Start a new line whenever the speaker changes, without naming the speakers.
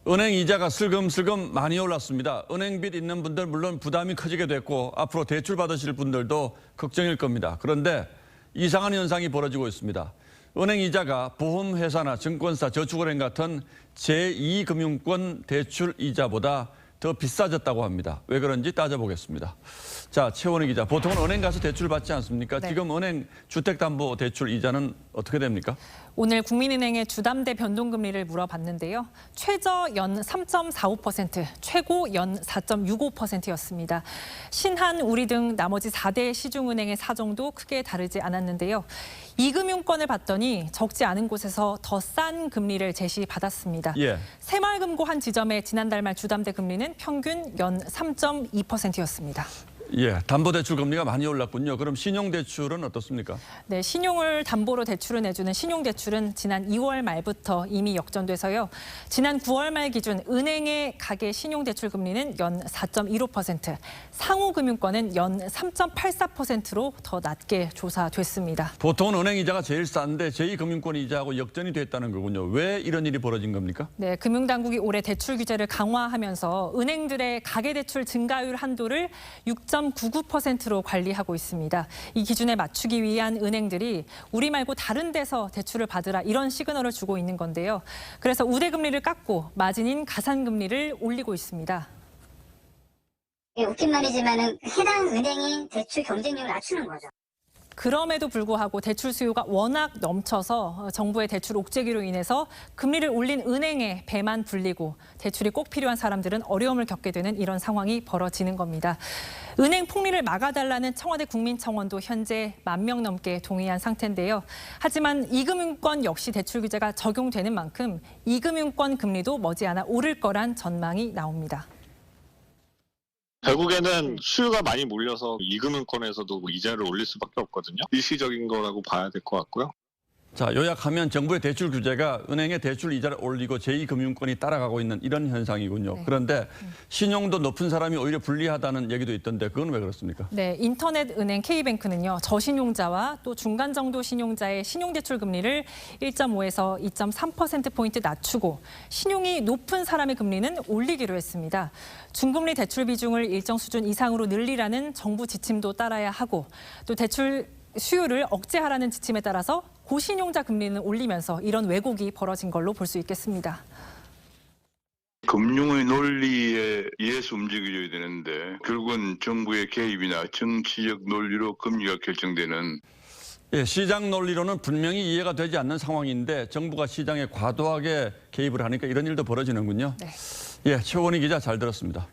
은행 이자가 슬금슬금 많이 올랐습니다. 은행빚 있는 분들 물론 부담이 커지게 됐고 앞으로 대출 받으실 분들도 걱정일 겁니다. 그런데 이상한 현상이 벌어지고 있습니다. 은행 이자가 보험회사나 증권사, 저축은행 같은 제2금융권 대출 이자보다 더 비싸졌다고 합니다. 왜 그런지 따져보겠습니다. 자, 최원희 기자, 보통은 은행 가서 대출 받지 않습니까?
네.
지금 은행 주택담보대출 이자는 어떻게 됩니까?
오늘 국민은행의 주담대 변동금리를 물어봤는데요. 최저 연 3.45%, 최고 연 4.65%였습니다. 신한, 우리 등 나머지 4대 시중은행의 사정도 크게 다르지 않았는데요. 이금융권을 봤더니 적지 않은 곳에서 더 싼 금리를 제시받았습니다.
예.
새마을금고 한 지점의 지난달 말 주담대 금리는 평균 연 3.2%였습니다.
예, 담보대출 금리가 많이 올랐군요. 그럼 신용대출은 어떻습니까?
네, 신용을 담보로 대출을 내주는 신용대출은 지난 2월 말부터 이미 역전돼서요. 지난 9월 말 기준 은행의 가계 신용대출 금리는 연 4.15%, 상호금융권은 연 3.84%로 더 낮게 조사됐습니다.
보통은 은행 이자가 제일 싼데 제2금융권 이자하고 역전이 됐다는 거군요. 왜 이런 일이 벌어진 겁니까?
네, 금융당국이 올해 대출 규제를 강화하면서 은행들의 가계대출 증가율 한도를 6.99%로 관리하고 있습니다. 이 기준에 맞추기 위한 은행들이 우리 말고 다른 데서 대출을 받으라 이런 시그널을 주고 있는 건데요. 그래서 우대금리를 깎고 마진인 가산금리를 올리고 있습니다.
웃긴 말이지만은 해당 은행이 대출 경쟁력을 낮추는 거죠.
그럼에도 불구하고 대출 수요가 워낙 넘쳐서 정부의 대출 옥죄기로 인해서 금리를 올린 은행에 배만 불리고 대출이 꼭 필요한 사람들은 어려움을 겪게 되는 이런 상황이 벌어지는 겁니다. 은행 폭리를 막아달라는 청와대 국민청원도 현재 10,000명 넘게 동의한 상태인데요. 하지만 이금융권 역시 대출 규제가 적용되는 만큼 이금융권 금리도 머지않아 오를 거란 전망이 나옵니다.
결국에는 수요가 많이 몰려서 이금융권에서도 이자를 올릴 수밖에 없거든요. 일시적인 거라고 봐야 될 것 같고요.
자, 요약하면 정부의 대출 규제가 은행의 대출 이자를 올리고 제2금융권이 따라가고 있는 이런 현상이군요.
네.
그런데 신용도 높은 사람이 오히려 불리하다는 얘기도 있던데 그건 왜 그렇습니까?
네, 인터넷 은행 K뱅크는요. 저신용자와 또 중간 정도 신용자의 신용대출 금리를 1.5에서 2.3%포인트 낮추고 신용이 높은 사람의 금리는 올리기로 했습니다. 중금리 대출 비중을 일정 수준 이상으로 늘리라는 정부 지침도 따라야 하고 또 대출 수요를 억제하라는 지침에 따라서 고신용자 금리는 올리면서 이런 왜곡이 벌어진 걸로 볼 수 있겠습니다.
금융의 논리에 의해서 움직여야 되는데 결국은 정부의 개입이나 정치적 논리로 금리가 결정되는
예, 시장 논리로는 분명히 이해가 되지 않는 상황인데 정부가 시장에 과도하게 개입을 하니까 이런 일도 벌어지는군요.
네.
예, 최원희 기자 잘 들었습니다.